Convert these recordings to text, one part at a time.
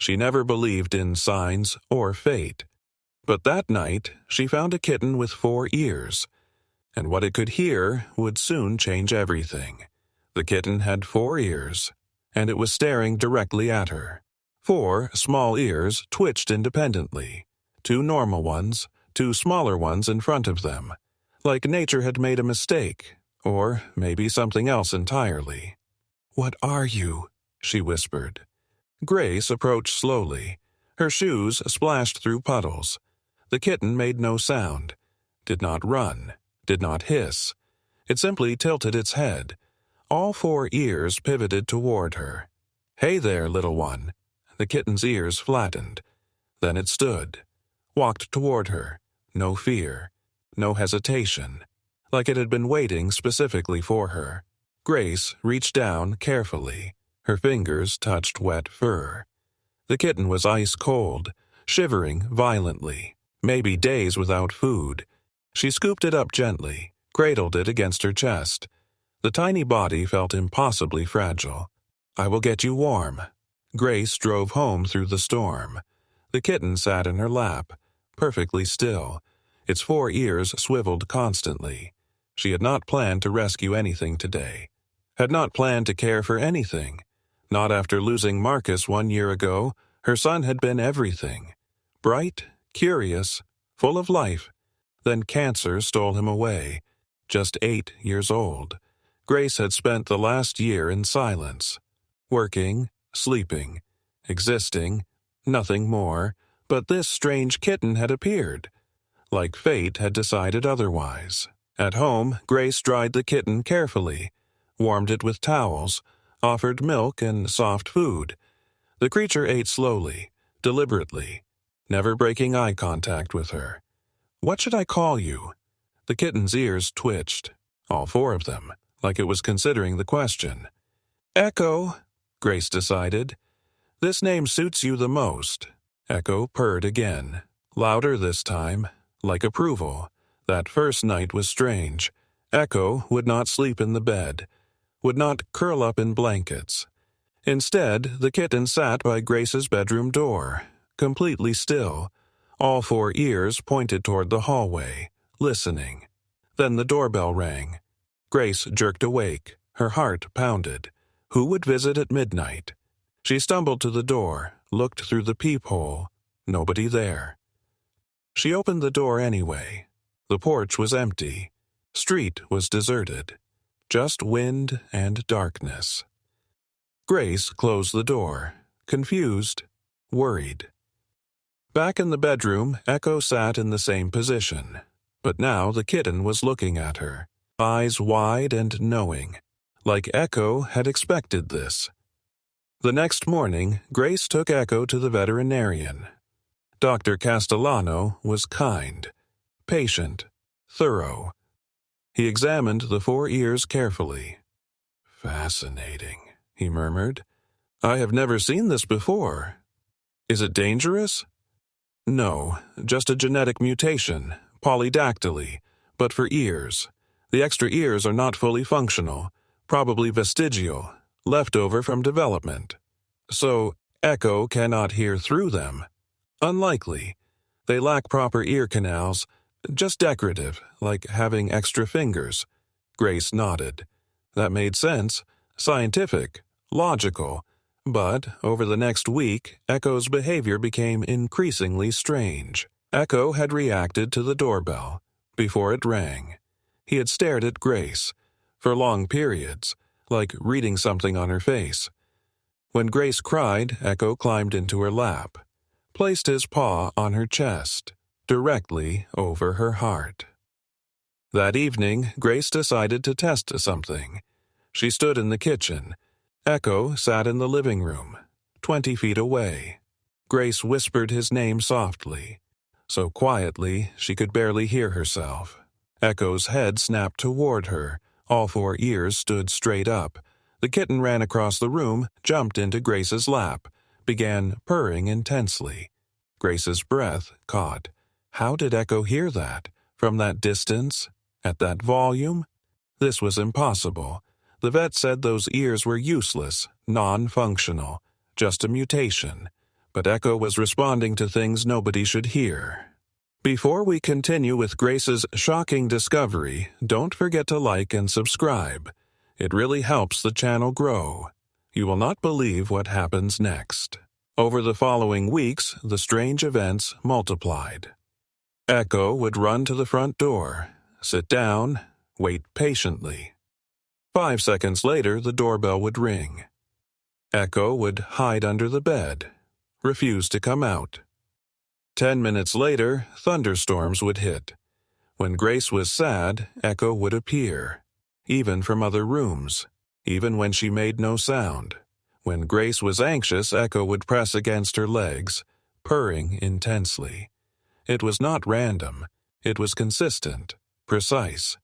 She never believed in signs or fate. But that night, she found a kitten with 4 ears, and what it could hear would soon change everything. The kitten had 4 ears, and it was staring directly at her. 4 small ears twitched independently, 2 normal ones, 2 smaller ones in front of them, like nature had made a mistake, or maybe something else entirely. "What are you?" she whispered. Grace approached slowly. Her shoes splashed through puddles. The kitten made no sound, did not run, did not hiss. It simply tilted its head. All 4 ears pivoted toward her. "Hey there, little one." The kitten's ears flattened. Then it stood, walked toward her. No fear, no hesitation, like it had been waiting specifically for her. Grace reached down carefully. Her fingers touched wet fur. The kitten was ice cold, shivering violently, maybe days without food. She scooped it up gently, cradled it against her chest. The tiny body felt impossibly fragile. "I will get you warm." Grace drove home through the storm. The kitten sat in her lap, perfectly still, its 4 ears swiveled constantly. She had not planned to rescue anything today, had not planned to care for anything. Not after losing Marcus 1 year ago. Her son had been everything. Bright, curious, full of life. Then cancer stole him away. Just 8 years old. Grace had spent the last year in silence. Working, sleeping, existing, nothing more. But this strange kitten had appeared. Like fate had decided otherwise. At home, Grace dried the kitten carefully, warmed it with towels, offered milk and soft food. The creature ate slowly, deliberately, never breaking eye contact with her. "What should I call you?" The kitten's ears twitched, all 4 of them, like it was considering the question. "Echo," Grace decided. "This name suits you the most." Echo purred again, louder this time, like approval. That first night was strange. Echo would not sleep in the bed, would not curl up in blankets. Instead, the kitten sat by Grace's bedroom door, completely still. All 4 ears pointed toward the hallway, listening. Then the doorbell rang. Grace jerked awake, her heart pounded. Who would visit at midnight? She stumbled to the door, looked through the peephole. Nobody there. She opened the door anyway. The porch was empty. Street was deserted. Just wind and darkness. Grace closed the door, confused, worried. Back in the bedroom, Echo sat in the same position. But now the kitten was looking at her, eyes wide and knowing, like Echo had expected this. The next morning, Grace took Echo to the veterinarian. Dr. Castellano was kind, patient, thorough. He examined the 4 ears carefully. "Fascinating," he murmured. "I have never seen this before. Is it dangerous?" "No, just a genetic mutation, polydactyly, but for ears. The extra ears are not fully functional, probably vestigial, leftover from development. So, Echo cannot hear through them. Unlikely. They lack proper ear canals, just decorative, like having extra fingers." Grace nodded. That made sense, scientific, logical. But over the next week, Echo's behavior became increasingly strange. Echo had reacted to the doorbell before it rang. He had stared at Grace for long periods, like reading something on her face. When Grace cried, Echo climbed into her lap, placed his paw on her chest, directly over her heart. That evening, Grace decided to test something. She stood in the kitchen. Echo sat in the living room, 20 feet away. Grace whispered his name softly, so quietly she could barely hear herself. Echo's head snapped toward her. All 4 ears stood straight up. The kitten ran across the room, jumped into Grace's lap, began purring intensely. Grace's breath caught. How did Echo hear that? From that distance? At that volume? This was impossible. The vet said those ears were useless, non-functional, just a mutation. but Echo was responding to things nobody should hear. Before we continue with Grace's shocking discovery, don't forget to like and subscribe. It really helps the channel grow. You will not believe what happens next. Over the following weeks, the strange events multiplied. Echo would run to the front door, sit down, wait patiently. 5 seconds later, the doorbell would ring. Echo would hide under the bed, refuse to come out. 10 minutes later, thunderstorms would hit. When Grace was sad, Echo would appear, even from other rooms, even when she made no sound. When Grace was anxious, Echo would press against her legs, purring intensely. It was not random. It was consistent, precise.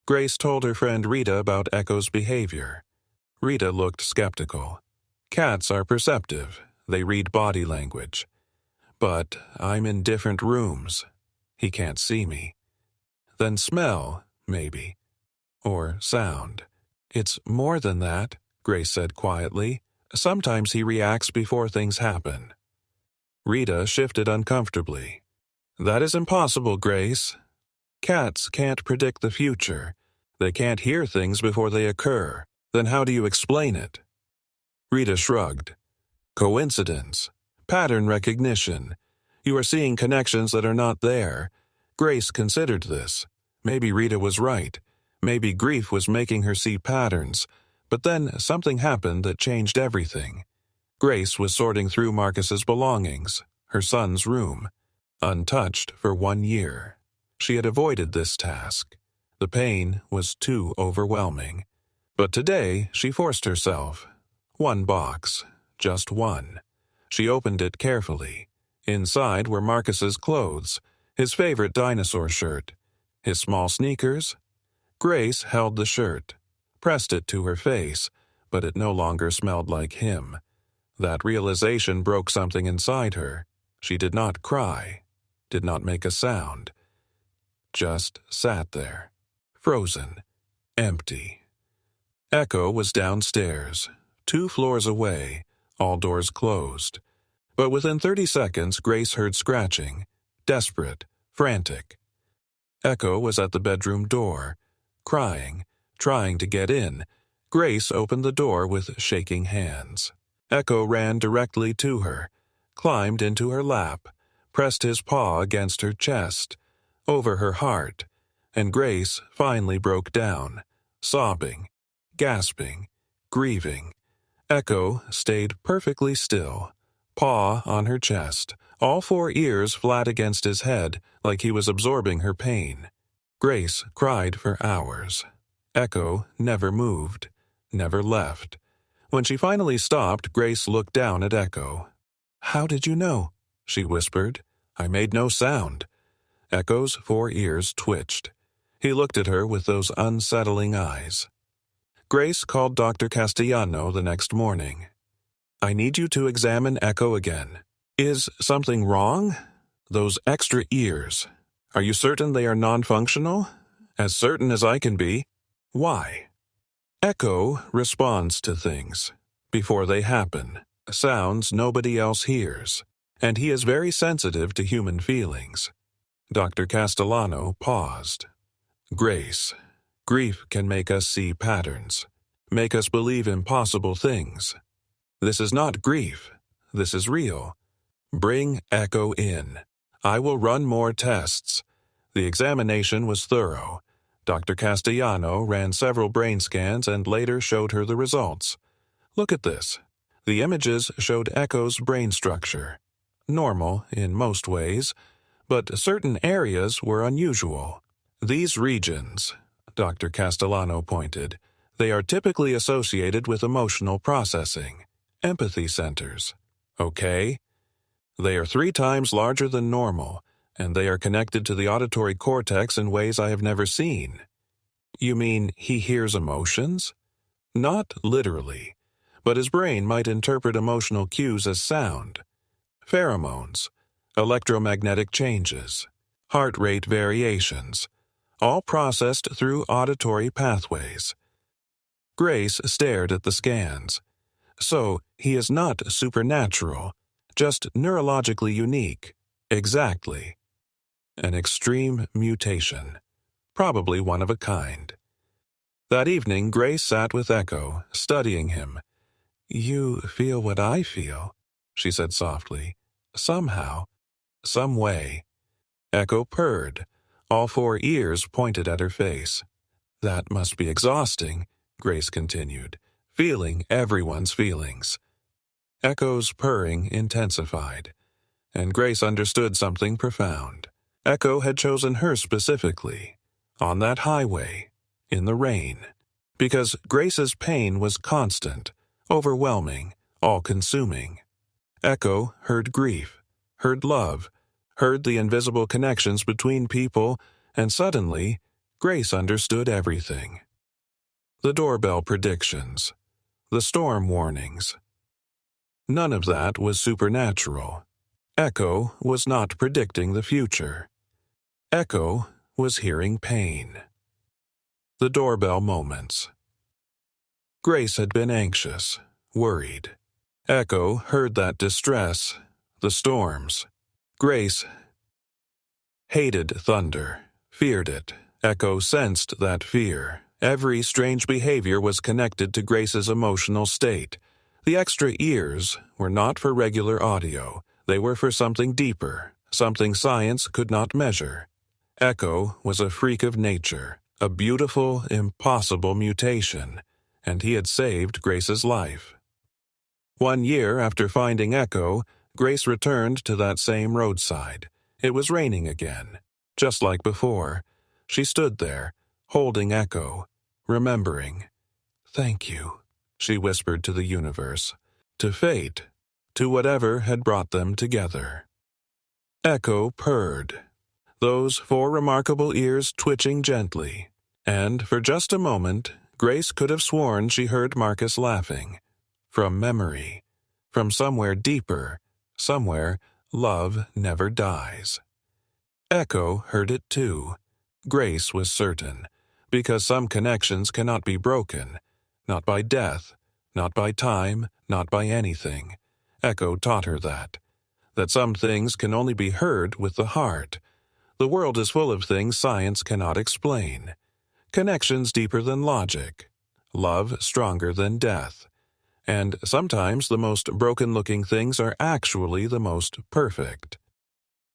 Grace told her friend Rita about Echo's behavior. Rita looked skeptical. Cats are perceptive. They read body language. But I'm in different rooms. He can't see me. Then smell, maybe. Or sound. It's more than that, Grace said quietly. Sometimes he reacts before things happen. Rita shifted uncomfortably. That is impossible, Grace. Cats can't predict the future. They can't hear things before they occur. Then how do you explain it? Rita shrugged. Coincidence. Pattern recognition. You are seeing connections that are not there. Grace considered this. Maybe Rita was right. Maybe grief was making her see patterns. But then something happened that changed everything. Grace was sorting through Marcus's belongings, her son's room, untouched for 1 year. She had avoided this task. The pain was too overwhelming. But today she forced herself. 1 box. Just 1. She opened it carefully. Inside were Marcus's clothes, his favorite dinosaur shirt, his small sneakers. Grace held the shirt, pressed it to her face, but it no longer smelled like him. That realization broke something inside her. She did not cry, did not make a sound. Just sat there, frozen, empty. Echo was downstairs, 2 floors away, all doors closed. But within 30 seconds, Grace heard scratching, desperate, frantic. Echo was at the bedroom door, crying, trying to get in. Grace opened the door with shaking hands. Echo ran directly to her, climbed into her lap, pressed his paw against her chest, over her heart, and Grace finally broke down, sobbing, gasping, grieving. Echo stayed perfectly still, paw on her chest, all 4 ears flat against his head like he was absorbing her pain. Grace cried for hours. Echo never moved, never left. When she finally stopped, Grace looked down at Echo. "How did you know?" she whispered. "I made no sound." Echo's 4 ears twitched. He looked at her with those unsettling eyes. Grace called Dr. Castellano the next morning. "I need you to examine Echo again. Is something wrong? Those extra ears. Are you certain they are non-functional? As certain as I can be. Why?" Echo responds to things before they happen, sounds nobody else hears, and he is very sensitive to human feelings. Dr. Castellano paused. "Grace, grief can make us see patterns, make us believe impossible things. This is not grief. This is real. Bring Echo in. I will run more tests." The examination was thorough. Dr. Castellano ran several brain scans and later showed her the results. "Look at this." The images showed Echo's brain structure. Normal in most ways, but certain areas were unusual. These regions, Dr. Castellano pointed, they are typically associated with emotional processing, empathy centers. Okay? They are 3 times larger than normal, and they are connected to the auditory cortex in ways I have never seen. You mean he hears emotions? Not literally, but his brain might interpret emotional cues as sound. Pheromones, electromagnetic changes, heart rate variations, all processed through auditory pathways. Grace stared at the scans. So, he is not supernatural, just neurologically unique. Exactly. An extreme mutation. Probably one of a kind. That evening, Grace sat with Echo, studying him. "You feel what I feel," she said softly. "Somehow. Some way." Echo purred. All 4 ears pointed at her face. "That must be exhausting," Grace continued, feeling everyone's feelings. Echo's purring intensified, and Grace understood something profound. Echo had chosen her specifically, on that highway, in the rain, because Grace's pain was constant, overwhelming, all-consuming. Echo heard grief, heard love, heard the invisible connections between people, and suddenly, Grace understood everything. The doorbell predictions, the storm warnings. None of that was supernatural. Echo was not predicting the future. Echo was hearing pain. The doorbell moments. Grace had been anxious, worried. Echo heard that distress, the storms. Grace hated thunder, feared it. Echo sensed that fear. Every strange behavior was connected to Grace's emotional state. The extra ears were not for regular audio. They were for something deeper, something science could not measure. Echo was a freak of nature, a beautiful, impossible mutation, and he had saved Grace's life. 1 year after finding Echo, Grace returned to that same roadside. It was raining again, just like before. She stood there, holding Echo, remembering. "Thank you," she whispered to the universe, to fate, to whatever had brought them together. Echo purred, those 4 remarkable ears twitching gently, and for just a moment, Grace could have sworn she heard Marcus laughing. From memory, from somewhere deeper, somewhere love never dies. Echo heard it too. Grace was certain, because some connections cannot be broken, not by death, not by time, not by anything. Echo taught her that some things can only be heard with the heart. The world is full of things science cannot explain. Connections deeper than logic. Love stronger than death. And sometimes the most broken-looking things are actually the most perfect.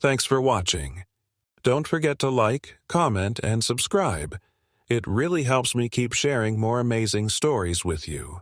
Thanks for watching. Don't forget to like, comment, and subscribe. It really helps me keep sharing more amazing stories with you.